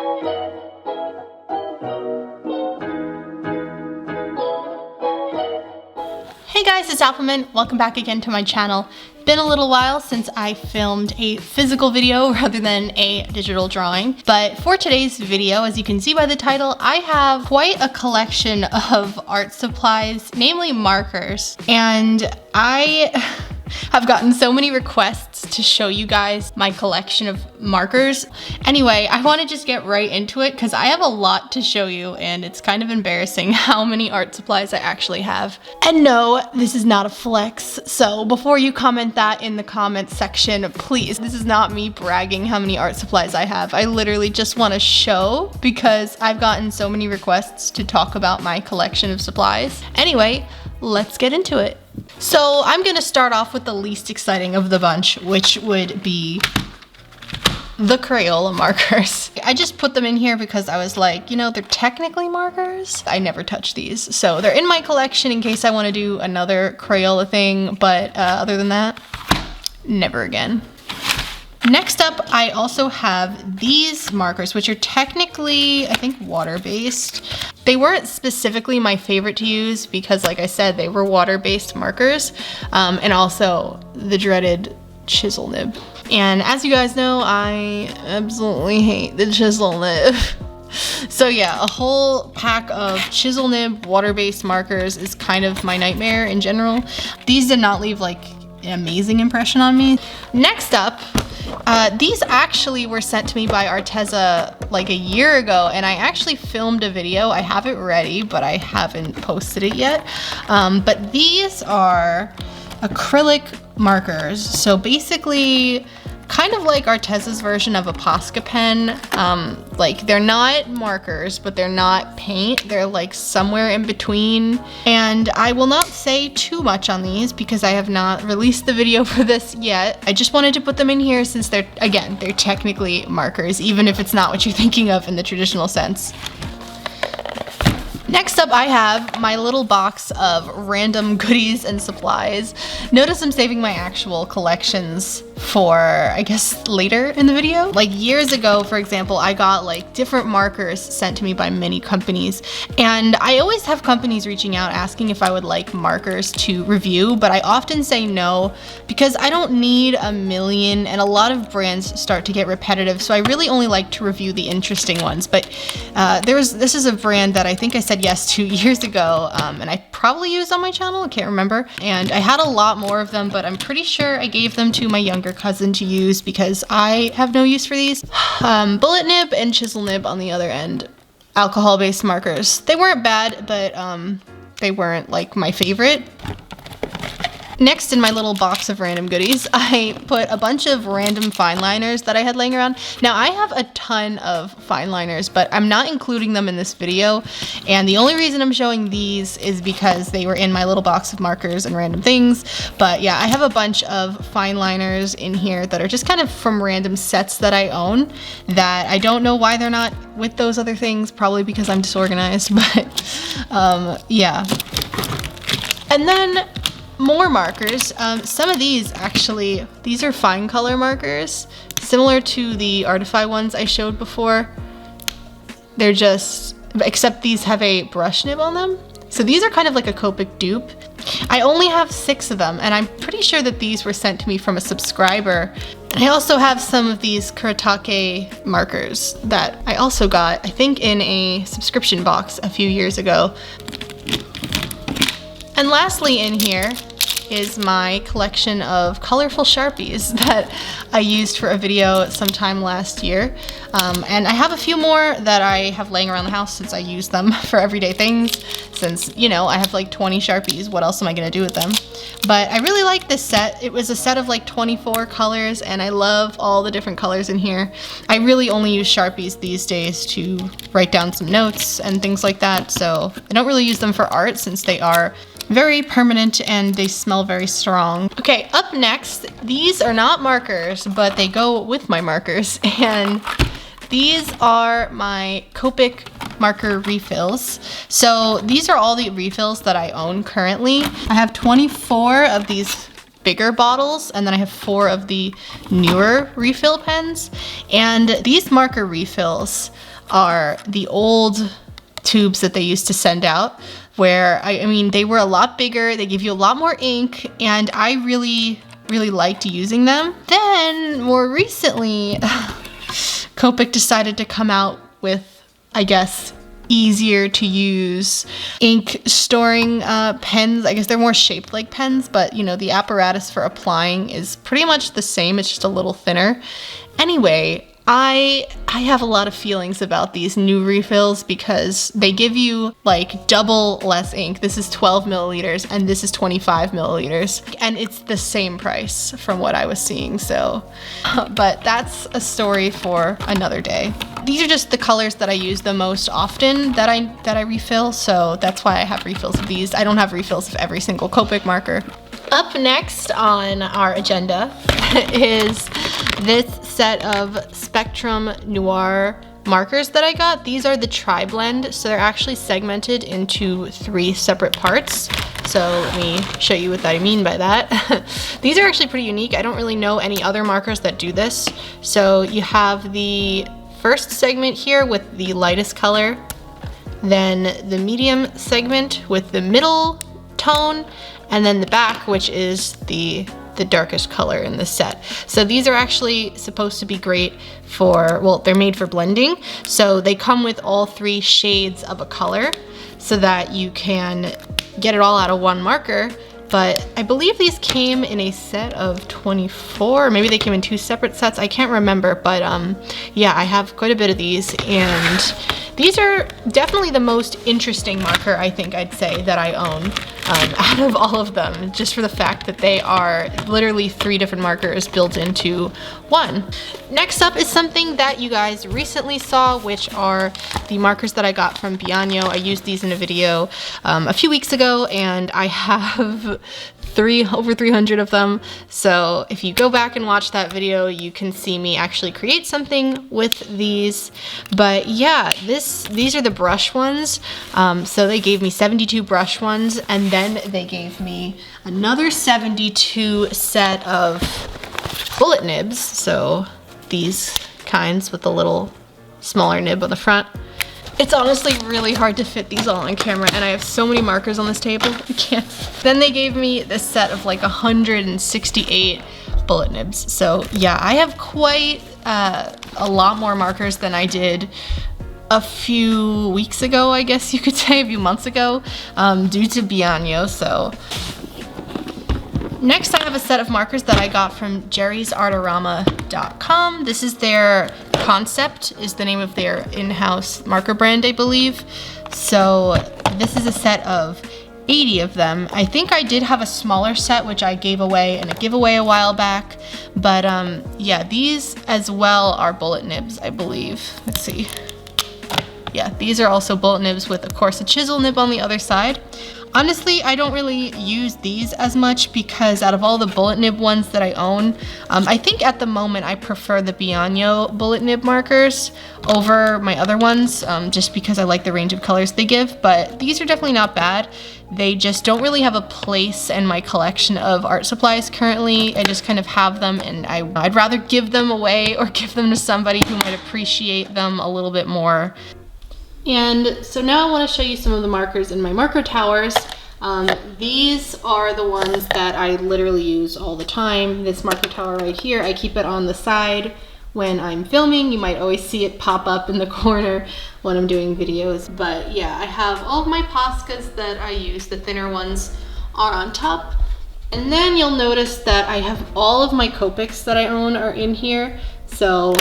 Hey guys, it's Appleminte. Welcome back again to my channel. Been a little while since I filmed a physical video rather than a digital drawing, but for today's video, as you can see by the title, I have quite a collection of art supplies, namely markers, and I have gotten so many requests to show you guys my collection of markers. Anyway, I want to just get right into it because I have a lot to show you and it's kind of embarrassing how many art supplies I actually have. And no, this is not a flex, so before you comment that in the comments section, please, this is not me bragging how many art supplies I have. I literally just want to show because I've gotten so many requests to talk about my collection of supplies. Anyway, let's get into it. So I'm gonna start off with the least exciting of the bunch, which would be the Crayola markers. I just put them in here because I was like, you know, they're technically markers. I never touch these. So they're in my collection in case I want to do another Crayola thing, but other than that, never again. Next up, I also have these markers, which are technically, I think, water-based. They weren't specifically my favorite to use because, like I said, they were water-based markers, and also the dreaded chisel nib. And as you guys know, I absolutely hate the chisel nib. So yeah, a whole pack of chisel nib water-based markers is kind of my nightmare in general. These did not leave like an amazing impression on me. Next up, these actually were sent to me by Arteza like a year ago, and I actually filmed a video. I have it ready, but I haven't posted it yet. But these are acrylic markers. So basically, kind of like Arteza's version of a Posca pen. Like they're not markers, but they're not paint. They're like somewhere in between. And I will not say too much on these because I have not released the video for this yet. I just wanted to put them in here since they're technically markers, even if it's not what you're thinking of in the traditional sense. Next up, I have my little box of random goodies and supplies. Notice I'm saving my actual collections for, I guess, later in the video. Like years ago, for example, I got like different markers sent to me by many companies. And I always have companies reaching out asking if I would like markers to review, but I often say no because I don't need a million and a lot of brands start to get repetitive. So I really only like to review the interesting ones. But this is a brand that I think I said yes 2 years ago, and I probably used on my channel, I can't remember. And I had a lot more of them, but I'm pretty sure I gave them to my younger cousin to use because I have no use for these. Bullet nib and chisel nib on the other end. Alcohol-based markers. They weren't bad, but they weren't like my favorite. Next in my little box of random goodies, I put a bunch of random fine liners that I had laying around. Now I have a ton of fine liners, but I'm not including them in this video. And the only reason I'm showing these is because they were in my little box of markers and random things. But yeah, I have a bunch of fine liners in here that are just kind of from random sets that I own that I don't know why they're not with those other things, probably because I'm disorganized, but yeah. And then more markers. Some of these actually, these are fine color markers, similar to the Artify ones I showed before. They're just, except these have a brush nib on them. So these are kind of like a Copic dupe. I only have 6 of them, and I'm pretty sure that these were sent to me from a subscriber. I also have some of these Kuretake markers that I also got, I think, in a subscription box a few years ago. And lastly in here is my collection of colorful Sharpies that I used for a video sometime last year. And I have a few more that I have laying around the house since I use them for everyday things. Since, you know, I have like 20 Sharpies, what else am I gonna do with them? But I really like this set. It was a set of like 24 colors and I love all the different colors in here. I really only use Sharpies these days to write down some notes and things like that. So I don't really use them for art since they are very permanent and they smell very strong. Okay, up next, these are not markers, but they go with my markers. And these are my Copic marker refills. So these are all the refills that I own currently. I have 24 of these bigger bottles, and then I have 4 of the newer refill pens. And these marker refills are the old tubes that they used to send out, where I mean they were a lot bigger, they give you a lot more ink, and I really liked using them. Then more recently Copic decided to come out with, I guess, easier to use ink storing pens. I guess they're more shaped like pens, but you know, the apparatus for applying is pretty much the same, it's just a little thinner. Anyway, I have a lot of feelings about these new refills because they give you like double less ink. This is 12 milliliters and this is 25 milliliters, and it's the same price from what I was seeing. So, but that's a story for another day. These are just the colors that I use the most often that I refill, so that's why I have refills of these. I don't have refills of every single Copic marker. Up next on our agenda is this set of Spectrum Noir markers that I got. These are the tri-blend, so they're actually segmented into 3 separate parts. So let me show you what I mean by that. These are actually pretty unique. I don't really know any other markers that do this. So you have the first segment here with the lightest color, then the medium segment with the middle tone, and then the back, which is the darkest color in the set. So these are actually supposed to be great for, well, they're made for blending. So they come with all 3 shades of a color so that you can get it all out of one marker. But I believe these came in a set of 24, maybe they came in 2 separate sets, I can't remember, but yeah, I have quite a bit of these, and these are definitely the most interesting marker, I think I'd say, that I own out of all of them, just for the fact that they are literally 3 different markers built into one. Next up is something that you guys recently saw, which are the markers that I got from Bianyo. I used these in a video a few weeks ago, and I have over 300 of them. So if you go back and watch that video, you can see me actually create something with these. But yeah, these are the brush ones. So they gave me 72 brush ones, and then they gave me another 72 set of bullet nibs. So these kinds with the little smaller nib on the front. It's honestly really hard to fit these all on camera, and I have so many markers on this table, I can't. Then they gave me this set of like 168 bullet nibs. So yeah, I have quite a lot more markers than I did a few weeks ago, I guess you could say, a few months ago, due to Bianyo. So next I have a set of markers that I got from jerrysartorama.com. This is their Concept, is the name of their in-house marker brand, I believe. So this is a set of 80 of them. I think I did have a smaller set which I gave away in a giveaway a while back, but yeah, these as well are bullet nibs, I believe. Let's see. Yeah, these are also bullet nibs with, of course, a chisel nib on the other side. Honestly, I don't really use these as much because out of all the bullet nib ones that I own, I think at the moment I prefer the Bianyo bullet nib markers over my other ones, just because I like the range of colors they give, but these are definitely not bad. They just don't really have a place in my collection of art supplies currently. I just kind of have them, and I'd rather give them away or give them to somebody who might appreciate them a little bit more. And so now I want to show you some of the markers in my marker towers. These are the ones that I literally use all the time. This marker tower right here, I keep it on the side when I'm filming. You might always see it pop up in the corner when I'm doing videos. But yeah, I have all of my Poscas that I use. The thinner ones are on top. And then you'll notice that I have all of my Copics that I own are in here. So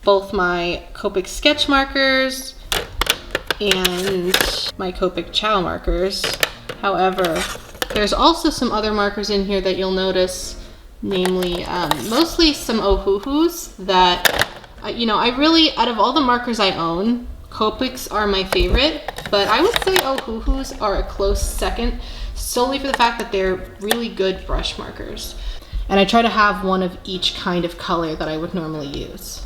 both my Copic sketch markers and my Copic Chow markers. However, there's also some other markers in here that you'll notice, namely mostly some Ohuhus that, you know, I really, out of all the markers I own, Copics are my favorite, but I would say Ohuhus are a close second, solely for the fact that they're really good brush markers. And I try to have one of each kind of color that I would normally use.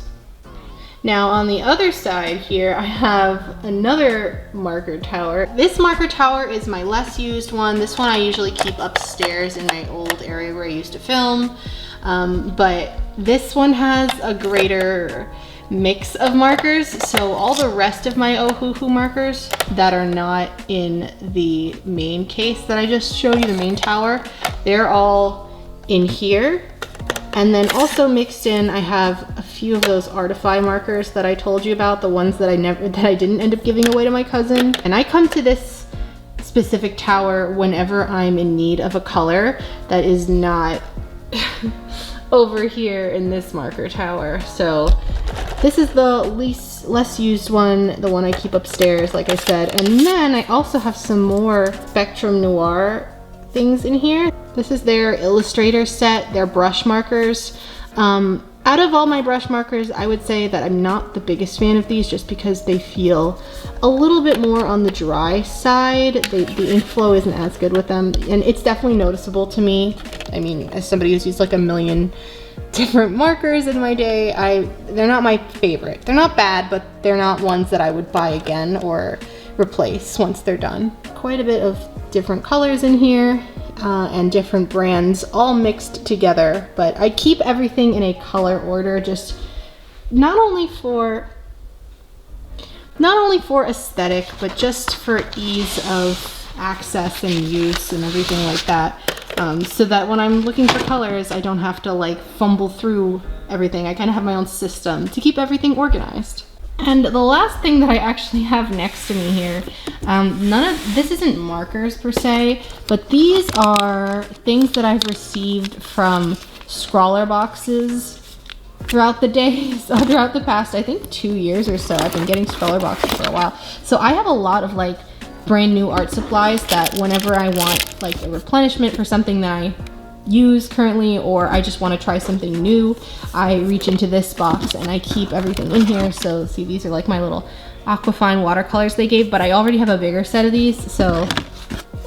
Now on the other side here, I have another marker tower. This marker tower is my less used one. This one I usually keep upstairs in my old area where I used to film. But this one has a greater mix of markers. So all the rest of my Ohuhu markers that are not in the main case that I just showed you, the main tower, they're all in here. And then also mixed in, I have a few of those Artify markers that I told you about, the ones that I didn't end up giving away to my cousin. And I come to this specific tower whenever I'm in need of a color that is not over here in this marker tower. So this is the less used one, the one I keep upstairs, like I said. And then I also have some more Spectrum Noir things in here. This is their Illustrator set, their brush markers. Out of all my brush markers, I would say that I'm not the biggest fan of these just because they feel a little bit more on the dry side. The ink flow isn't as good with them, and it's definitely noticeable to me. I mean, as somebody who's used like a million different markers in my day, they're not my favorite. They're not bad, but they're not ones that I would buy again or replace once they're done. Quite a bit of different colors in here. And different brands all mixed together, but I keep everything in a color order, just not only for aesthetic, but just for ease of access and use and everything like that, so that when I'm looking for colors, I don't have to like fumble through everything. I kind of have my own system to keep everything organized. And the last thing that I actually have next to me here, this isn't markers per se, but these are things that I've received from scrawler boxes throughout the days, throughout the past, I think 2 years or so. I've been getting scrawler boxes for a while. So I have a lot of like brand new art supplies that whenever I want like a replenishment for something that I use currently, or I just want to try something new, I reach into this box and I keep everything in here. So see, these are like my little Aquafine watercolors they gave, but I already have a bigger set of these, so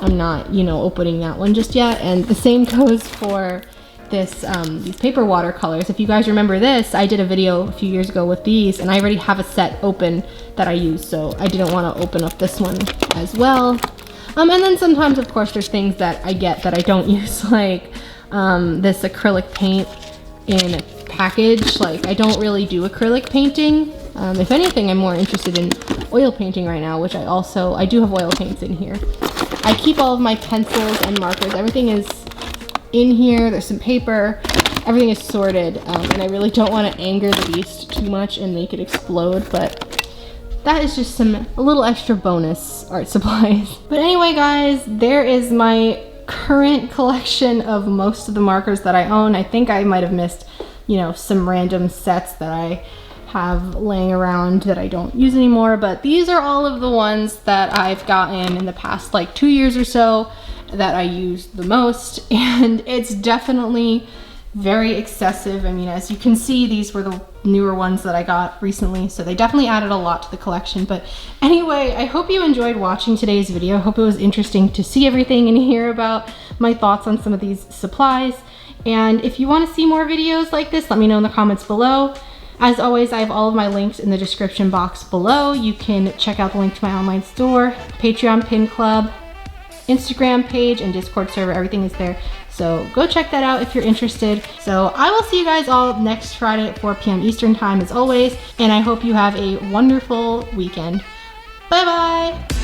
I'm not, you know, opening that one just yet. And the same goes for this, these paper watercolors. If you guys remember this, I did a video a few years ago with these, and I already have a set open that I use, so I didn't want to open up this one as well. And then sometimes, of course, there's things that I get that I don't use, like this acrylic paint in a package. Like, I don't really do acrylic painting. If anything, I'm more interested in oil painting right now, which I do have oil paints in here. I keep all of my pencils and markers. Everything is in here. There's some paper. Everything is sorted, and I really don't want to anger the beast too much and make it explode, but that is just a little extra bonus art supplies. But anyway, guys, there is my current collection of most of the markers that I own. I think I might have missed, you know, some random sets that I have laying around that I don't use anymore, but these are all of the ones that I've gotten in the past like 2 years or so that I use the most, and it's definitely very excessive. I mean, as you can see, these were the newer ones that I got recently, so they definitely added a lot to the collection. But anyway, I hope you enjoyed watching today's video. I hope it was interesting to see everything and hear about my thoughts on some of these supplies. And if you want to see more videos like this, let me know in the comments below. As always, I have all of my links in the description box below. You can check out the link to my online store, Patreon pin club, Instagram page, and Discord server. Everything is there. So go check that out if you're interested. So I will see you guys all next Friday at 4 p.m. Eastern time as always, and I hope you have a wonderful weekend. Bye bye!